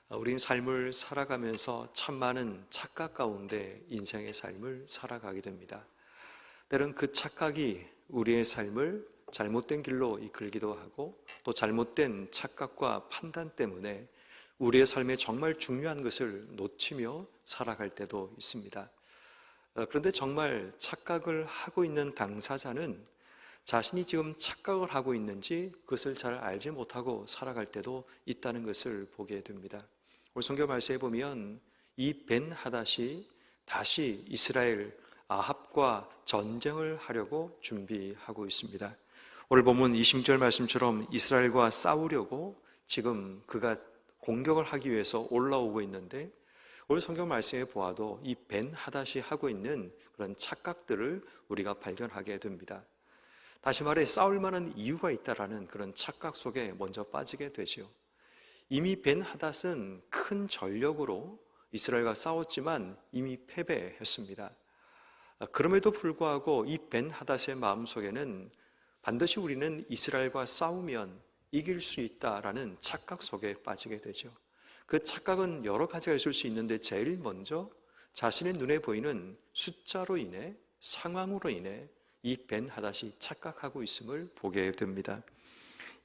우린 삶을 살아가면서 참 많은 착각 가운데 인생의 삶을 살아가게 됩니다. 때론 그 착각이 우리의 삶을 잘못된 길로 이끌기도 하고 또 잘못된 착각과 판단 때문에 우리의 삶에 정말 중요한 것을 놓치며 살아갈 때도 있습니다. 그런데 정말 착각을 하고 있는 당사자는 자신이 지금 착각을 하고 있는지 그것을 잘 알지 못하고 살아갈 때도 있다는 것을 보게 됩니다. 오늘 성경 말씀에 보면 이 벤하닷이 다시 이스라엘 아합과 전쟁을 하려고 준비하고 있습니다. 오늘 본문 20절 말씀처럼 이스라엘과 싸우려고 지금 그가 공격을 하기 위해서 올라오고 있는데 오늘 성경 말씀에 보아도 이 벤하닷이 하고 있는 그런 착각들을 우리가 발견하게 됩니다. 다시 말해 싸울 만한 이유가 있다라는 그런 착각 속에 먼저 빠지게 되죠. 이미 벤하닷은 큰 전력으로 이스라엘과 싸웠지만 이미 패배했습니다. 그럼에도 불구하고 이 벤하닷의 마음속에는 반드시 우리는 이스라엘과 싸우면 이길 수 있다라는 착각 속에 빠지게 되죠. 그 착각은 여러 가지가 있을 수 있는데 제일 먼저 자신의 눈에 보이는 숫자로 인해 상황으로 인해 이 벤하닷이 착각하고 있음을 보게 됩니다.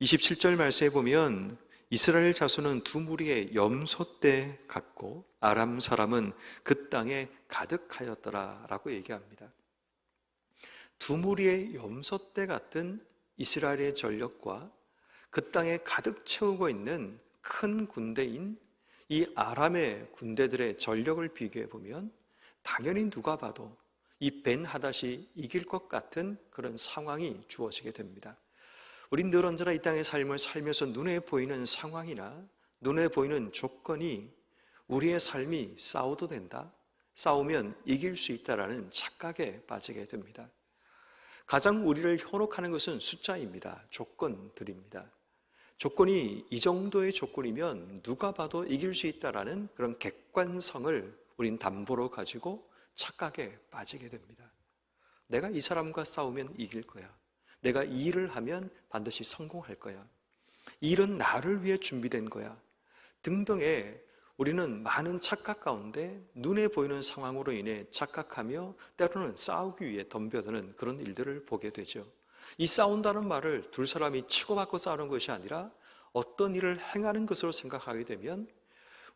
27절 말씀에 보면 이스라엘 자손은 두 무리의 염소떼 같고 아람 사람은 그 땅에 가득하였더라 라고 얘기합니다. 두 무리의 염소떼 같은 이스라엘의 전력과 그 땅에 가득 채우고 있는 큰 군대인 이 아람의 군대들의 전력을 비교해 보면 당연히 누가 봐도 이 벤하닷이 이길 것 같은 그런 상황이 주어지게 됩니다. 우린 늘 언제나 이 땅의 삶을 살면서 눈에 보이는 상황이나 눈에 보이는 조건이 우리의 삶이 싸워도 된다, 싸우면 이길 수 있다라는 착각에 빠지게 됩니다. 가장 우리를 현혹하는 것은 숫자입니다. 조건들입니다. 조건이 이 정도의 조건이면 누가 봐도 이길 수 있다라는 그런 객관성을 우린 담보로 가지고 착각에 빠지게 됩니다. 내가 이 사람과 싸우면 이길 거야. 내가 이 일을 하면 반드시 성공할 거야. 이 일은 나를 위해 준비된 거야. 등등의 우리는 많은 착각 가운데 눈에 보이는 상황으로 인해 착각하며 때로는 싸우기 위해 덤벼드는 그런 일들을 보게 되죠. 이 싸운다는 말을 두 사람이 치고받고 싸우는 것이 아니라 어떤 일을 행하는 것으로 생각하게 되면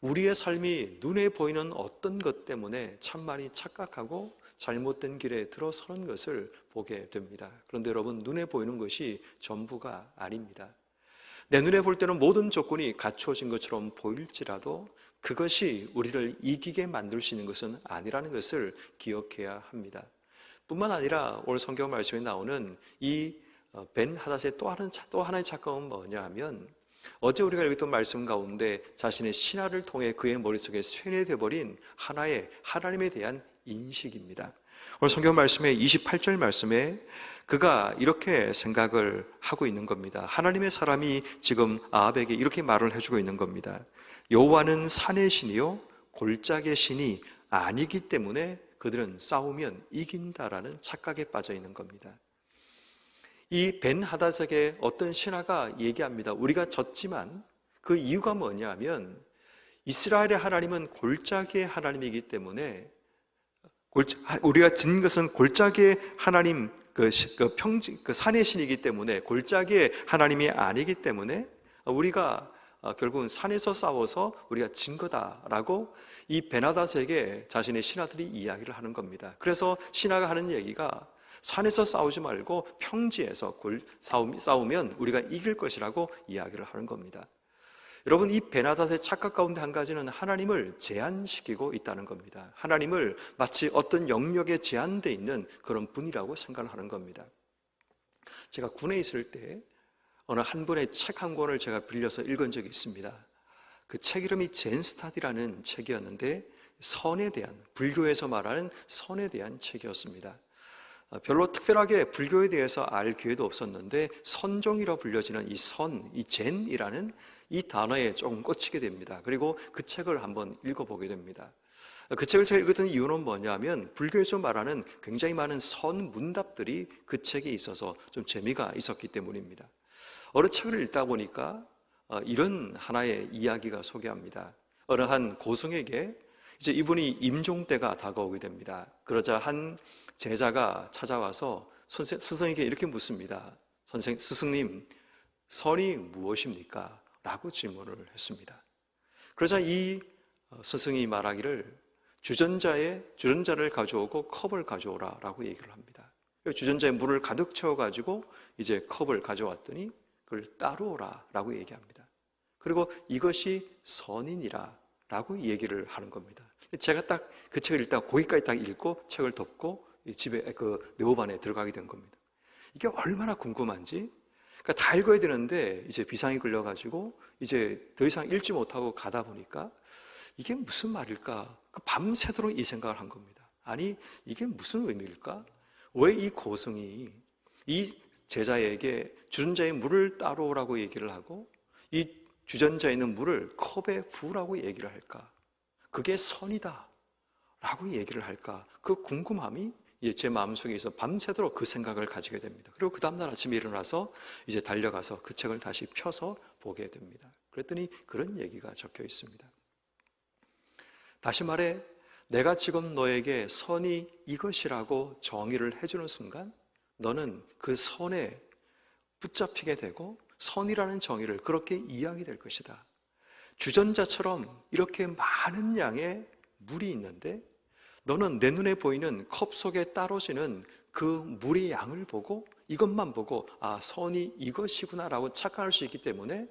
우리의 삶이 눈에 보이는 어떤 것 때문에 참 많이 착각하고 잘못된 길에 들어서는 것을 보게 됩니다. 그런데 여러분, 눈에 보이는 것이 전부가 아닙니다. 내 눈에 볼 때는 모든 조건이 갖추어진 것처럼 보일지라도 그것이 우리를 이기게 만들 수 있는 것은 아니라는 것을 기억해야 합니다. 뿐만 아니라 오늘 성경 말씀에 나오는 이 벤하닷의 또 하나의 착각은 뭐냐 하면 어제 우리가 읽었던 말씀 가운데 자신의 신하를 통해 그의 머릿속에 쇠뇌되어 버린 하나의 하나님에 대한 인식입니다. 오늘 성경 말씀의 28절 말씀에 그가 이렇게 생각을 하고 있는 겁니다. 하나님의 사람이 지금 아합에게 이렇게 말을 해주고 있는 겁니다. 여호와는 산의 신이요 골짜기의 신이 아니기 때문에 그들은 싸우면 이긴다라는 착각에 빠져 있는 겁니다. 이 벤하닷에게 어떤 신하가 얘기합니다. 우리가 졌지만 그 이유가 뭐냐 하면 이스라엘의 하나님은 골짜기의 하나님이기 때문에 우리가 진 것은 골짜기의 하나님 그 산의 신이기 때문에 골짜기의 하나님이 아니기 때문에 우리가 결국은 산에서 싸워서 우리가 진 거다라고 이 벤하닷에게 자신의 신하들이 이야기를 하는 겁니다. 그래서 신하가 하는 얘기가 산에서 싸우지 말고 평지에서 싸우면 우리가 이길 것이라고 이야기를 하는 겁니다. 여러분, 이 벤하닷의 착각 가운데 한 가지는 하나님을 제한시키고 있다는 겁니다. 하나님을 마치 어떤 영역에 제한되어 있는 그런 분이라고 생각을 하는 겁니다. 제가 군에 있을 때 어느 한 분의 책 한 권을 제가 빌려서 읽은 적이 있습니다. 그 책 이름이 젠스타디라는 책이었는데 선에 대한, 불교에서 말하는 선에 대한 책이었습니다. 별로 특별하게 불교에 대해서 알 기회도 없었는데 선종이라 불려지는 이 선, 이 젠이라는 이 단어에 조금 꽂히게 됩니다. 그리고 그 책을 한번 읽어보게 됩니다. 그 책을 제가 읽었던 이유는 뭐냐면 불교에서 말하는 굉장히 많은 선 문답들이 그 책에 있어서 좀 재미가 있었기 때문입니다. 어느 책을 읽다 보니까 이런 하나의 이야기가 소개합니다. 어느 한 고승에게 이제 이분이 임종 때가 다가오게 됩니다. 그러자 한 제자가 찾아와서 스승에게 이렇게 묻습니다. 스승님, 선이 무엇입니까? 라고 질문을 했습니다. 그러자 이 스승이 말하기를 주전자를 가져오고 컵을 가져오라 라고 얘기를 합니다. 주전자에 물을 가득 채워가지고 이제 컵을 가져왔더니 그걸 따르오라 라고 얘기합니다. 그리고 이것이 선이니라 라고 얘기를 하는 겁니다. 제가 딱 그 책을 읽다가 거기까지 딱 읽고 책을 덮고 집에 그 네오반에 들어가게 된 겁니다. 이게 얼마나 궁금한지. 그러니까 다 읽어야 되는데 이제 비상이 걸려가지고 이제 더 이상 읽지 못하고 가다 보니까 이게 무슨 말일까? 밤새도록 이 생각을 한 겁니다. 아니, 이게 무슨 의미일까? 왜 이 고승이 이 제자에게 주전자에 물을 따르오라고 얘기를 하고 이 주전자에 있는 물을 컵에 부으라고 얘기를 할까? 그게 선이다 라고 얘기를 할까? 그 궁금함이 제 마음속에 있어 밤새도록 그 생각을 가지게 됩니다. 그리고 그 다음날 아침에 일어나서 이제 달려가서 그 책을 다시 펴서 보게 됩니다. 그랬더니 그런 얘기가 적혀 있습니다. 다시 말해, 내가 지금 너에게 선이 이것이라고 정의를 해주는 순간 너는 그 선에 붙잡히게 되고 선이라는 정의를 그렇게 이해하게 될 것이다. 주전자처럼 이렇게 많은 양의 물이 있는데 너는 내 눈에 보이는 컵 속에 따라지는 그 물의 양을 보고 이것만 보고 아, 선이 이것이구나라고 착각할 수 있기 때문에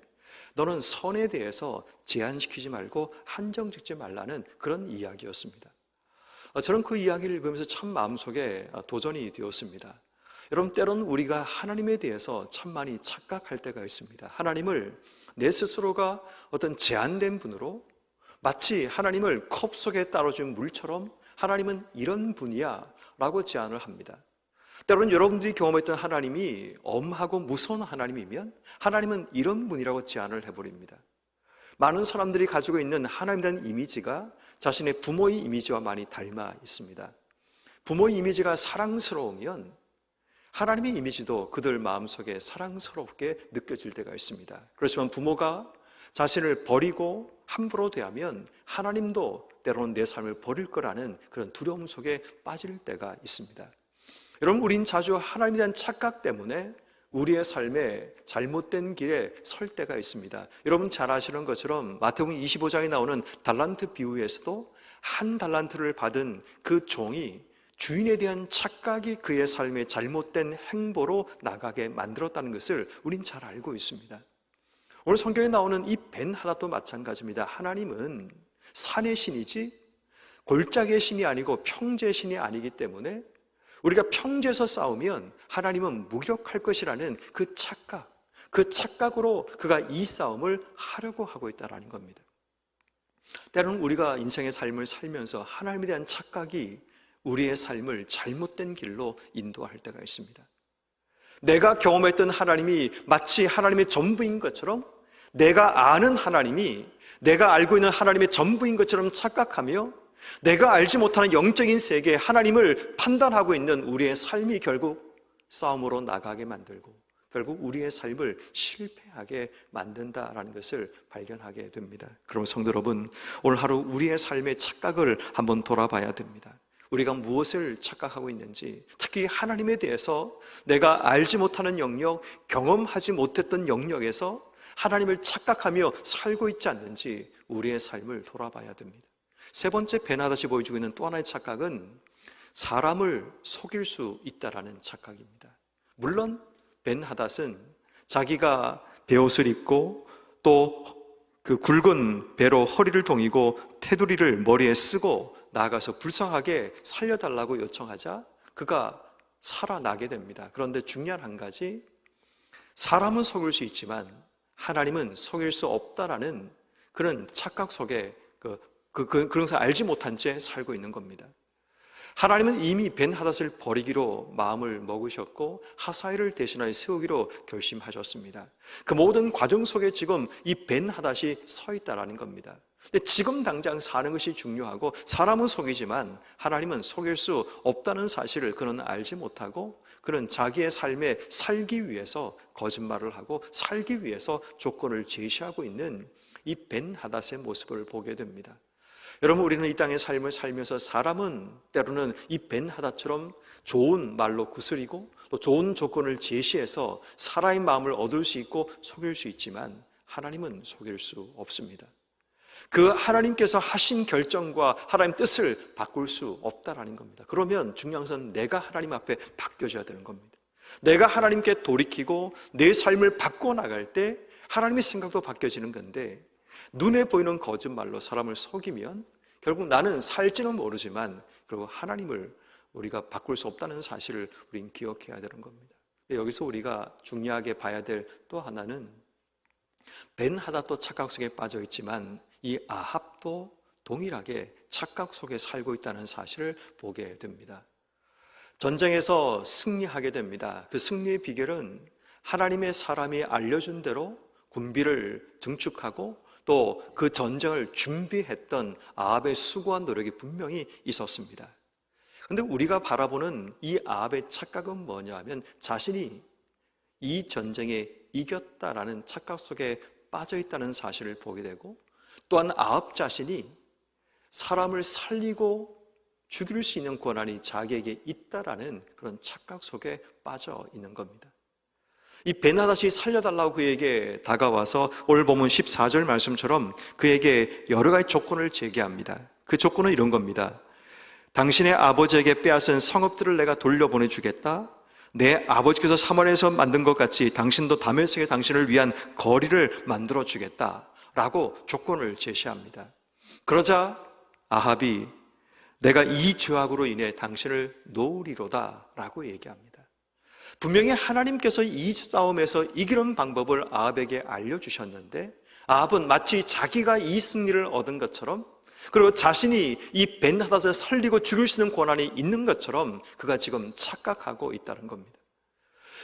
너는 선에 대해서 제한시키지 말고 한정 짓지 말라는 그런 이야기였습니다. 저는 그 이야기를 읽으면서 참 마음속에 도전이 되었습니다. 여러분, 때로는 우리가 하나님에 대해서 참 많이 착각할 때가 있습니다. 하나님을 내 스스로가 어떤 제한된 분으로 마치 하나님을 컵 속에 따라준 물처럼 하나님은 이런 분이야 라고 제안을 합니다. 때로는 여러분들이 경험했던 하나님이 엄하고 무서운 하나님이면 하나님은 이런 분이라고 제안을 해버립니다. 많은 사람들이 가지고 있는 하나님에 대한 이미지가 자신의 부모의 이미지와 많이 닮아 있습니다. 부모의 이미지가 사랑스러우면 하나님의 이미지도 그들 마음속에 사랑스럽게 느껴질 때가 있습니다. 그렇지만 부모가 자신을 버리고 함부로 대하면 하나님도 때로는 내 삶을 버릴 거라는 그런 두려움 속에 빠질 때가 있습니다. 여러분, 우린 자주 하나님에 대한 착각 때문에 우리의 삶에 잘못된 길에 설 때가 있습니다. 여러분 잘 아시는 것처럼 마태복음 25장에 나오는 달란트 비유에서도 한 달란트를 받은 그 종이 주인에 대한 착각이 그의 삶의 잘못된 행보로 나가게 만들었다는 것을 우린 잘 알고 있습니다. 오늘 성경에 나오는 이 벤하닷도 마찬가지입니다. 하나님은 산의 신이지 골짜기의 신이 아니고 평지의 신이 아니기 때문에 우리가 평지에서 싸우면 하나님은 무력할 것이라는 그 착각으로 그가 이 싸움을 하려고 하고 있다는 겁니다. 때로는 우리가 인생의 삶을 살면서 하나님에 대한 착각이 우리의 삶을 잘못된 길로 인도할 때가 있습니다. 내가 경험했던 하나님이 마치 하나님의 전부인 것처럼 내가 아는 하나님이 내가 알고 있는 하나님의 전부인 것처럼 착각하며 내가 알지 못하는 영적인 세계에 하나님을 판단하고 있는 우리의 삶이 결국 싸움으로 나가게 만들고 결국 우리의 삶을 실패하게 만든다라는 것을 발견하게 됩니다. 그럼 성도 여러분, 오늘 하루 우리의 삶의 착각을 한번 돌아봐야 됩니다. 우리가 무엇을 착각하고 있는지, 특히 하나님에 대해서 내가 알지 못하는 영역, 경험하지 못했던 영역에서 하나님을 착각하며 살고 있지 않는지 우리의 삶을 돌아봐야 됩니다. 세 번째 벤하닷이 보여주고 있는 또 하나의 착각은 사람을 속일 수 있다라는 착각입니다. 물론 벤하닷은 자기가 베옷을 입고 또 그 굵은 배로 허리를 동이고 테두리를 머리에 쓰고 나아가서 불쌍하게 살려달라고 요청하자 그가 살아나게 됩니다. 그런데 중요한 한 가지, 사람은 속일 수 있지만 하나님은 속일 수 없다라는 그런 착각 속에 그런 것을 알지 못한 채 살고 있는 겁니다. 하나님은 이미 벤하닷을 버리기로 마음을 먹으셨고 하사엘을 대신하여 세우기로 결심하셨습니다. 그 모든 과정 속에 지금 이 벤하닷이 서 있다라는 겁니다. 근데 지금 당장 사는 것이 중요하고 사람은 속이지만 하나님은 속일 수 없다는 사실을 그는 알지 못하고 그는 자기의 삶에 살기 위해서 거짓말을 하고 살기 위해서 조건을 제시하고 있는 이 벤하닷의 모습을 보게 됩니다. 여러분, 우리는 이 땅의 삶을 살면서 사람은 때로는 이 벤하닷처럼 좋은 말로 구슬이고 또 좋은 조건을 제시해서 사람의 마음을 얻을 수 있고 속일 수 있지만 하나님은 속일 수 없습니다. 그 하나님께서 하신 결정과 하나님 뜻을 바꿀 수 없다라는 겁니다. 그러면 중요한 것은 내가 하나님 앞에 바뀌어져야 되는 겁니다. 내가 하나님께 돌이키고 내 삶을 바꿔나갈 때 하나님의 생각도 바뀌어지는 건데, 눈에 보이는 거짓말로 사람을 속이면 결국 나는 살지는 모르지만 결국 하나님을 우리가 바꿀 수 없다는 사실을 우리는 기억해야 되는 겁니다. 여기서 우리가 중요하게 봐야 될 또 하나는, 벤하닷도 착각 속에 빠져 있지만 이 아합도 동일하게 착각 속에 살고 있다는 사실을 보게 됩니다. 전쟁에서 승리하게 됩니다. 그 승리의 비결은 하나님의 사람이 알려준 대로 군비를 증축하고 또 그 전쟁을 준비했던 아합의 수고한 노력이 분명히 있었습니다. 그런데 우리가 바라보는 이 아합의 착각은 뭐냐 하면, 자신이 이 전쟁에 이겼다라는 착각 속에 빠져 있다는 사실을 보게 되고, 또한 아합 자신이 사람을 살리고 죽일 수 있는 권한이 자기에게 있다라는 그런 착각 속에 빠져 있는 겁니다. 이 벤하닷이 살려달라고 그에게 다가와서 오늘 보면 14절 말씀처럼 그에게 여러 가지 조건을 제기합니다. 그 조건은 이런 겁니다. 당신의 아버지에게 빼앗은 성읍들을 내가 돌려보내주겠다. 내 아버지께서 사마리아에서 만든 것 같이 당신도 다메섹에 당신을 위한 거리를 만들어주겠다 라고 조건을 제시합니다. 그러자 아합이 내가 이 죄악으로 인해 당신을 놓으리로다 라고 얘기합니다. 분명히 하나님께서 이 싸움에서 이기는 방법을 아합에게 알려주셨는데, 아합은 마치 자기가 이 승리를 얻은 것처럼, 그리고 자신이 이 벤하닷을 살리고 죽일 수 있는 권한이 있는 것처럼 그가 지금 착각하고 있다는 겁니다.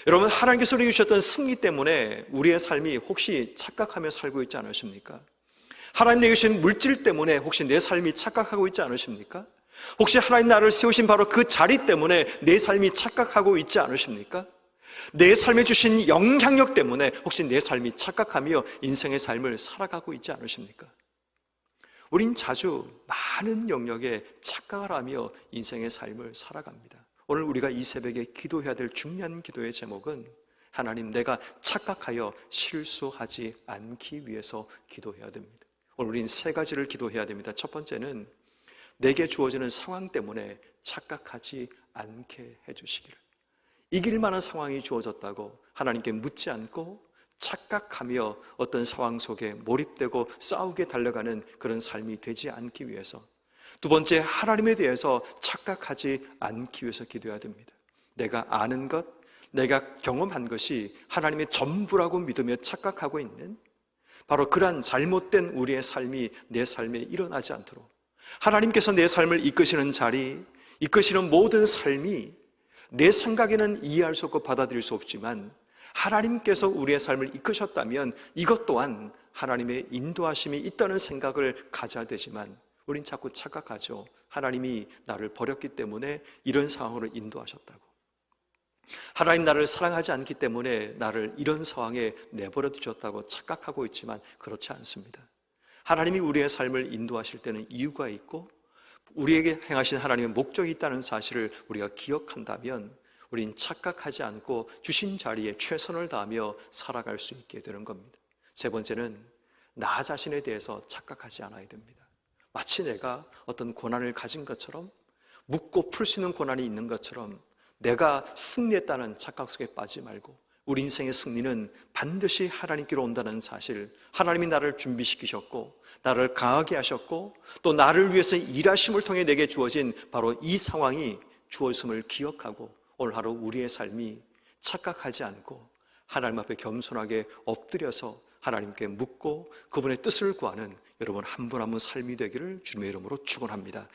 여러분, 하나님께서 우리에게 주셨던 승리 때문에 우리의 삶이 혹시 착각하며 살고 있지 않으십니까? 하나님 내게 주신 물질 때문에 혹시 내 삶이 착각하고 있지 않으십니까? 혹시 하나님 나를 세우신 바로 그 자리 때문에 내 삶이 착각하고 있지 않으십니까? 내 삶에 주신 영향력 때문에 혹시 내 삶이 착각하며 인생의 삶을 살아가고 있지 않으십니까? 우린 자주 많은 영역에 착각을 하며 인생의 삶을 살아갑니다. 오늘 우리가 이 새벽에 기도해야 될 중요한 기도의 제목은, 하나님, 내가 착각하여 실수하지 않기 위해서 기도해야 됩니다. 오늘 우린 세 가지를 기도해야 됩니다. 첫 번째는 내게 주어지는 상황 때문에 착각하지 않게 해주시기를. 이길 만한 상황이 주어졌다고 하나님께 묻지 않고 착각하며 어떤 상황 속에 몰입되고 싸우게 달려가는 그런 삶이 되지 않기 위해서. 두 번째, 하나님에 대해서 착각하지 않기 위해서 기도해야 됩니다. 내가 아는 것, 내가 경험한 것이 하나님의 전부라고 믿으며 착각하고 있는 바로 그러한 잘못된 우리의 삶이 내 삶에 일어나지 않도록, 하나님께서 내 삶을 이끄시는 자리, 이끄시는 모든 삶이 내 생각에는 이해할 수 없고 받아들일 수 없지만 하나님께서 우리의 삶을 이끄셨다면 이것 또한 하나님의 인도하심이 있다는 생각을 가져야 되지만, 우린 자꾸 착각하죠. 하나님이 나를 버렸기 때문에 이런 상황으로 인도하셨다고, 하나님 나를 사랑하지 않기 때문에 나를 이런 상황에 내버려 두셨다고 착각하고 있지만 그렇지 않습니다. 하나님이 우리의 삶을 인도하실 때는 이유가 있고 우리에게 행하신 하나님의 목적이 있다는 사실을 우리가 기억한다면 우린 착각하지 않고 주신 자리에 최선을 다하며 살아갈 수 있게 되는 겁니다. 세 번째는 나 자신에 대해서 착각하지 않아야 됩니다. 마치 내가 어떤 권한을 가진 것처럼, 묻고 풀 수 있는 권한이 있는 것처럼 내가 승리했다는 착각 속에 빠지지 말고, 우리 인생의 승리는 반드시 하나님께로 온다는 사실, 하나님이 나를 준비시키셨고 나를 강하게 하셨고 또 나를 위해서 일하심을 통해 내게 주어진 바로 이 상황이 주었음을 기억하고, 오늘 하루 우리의 삶이 착각하지 않고 하나님 앞에 겸손하게 엎드려서 하나님께 묻고 그분의 뜻을 구하는 여러분 한 분 한 분 삶이 되기를 주님의 이름으로 축원합니다.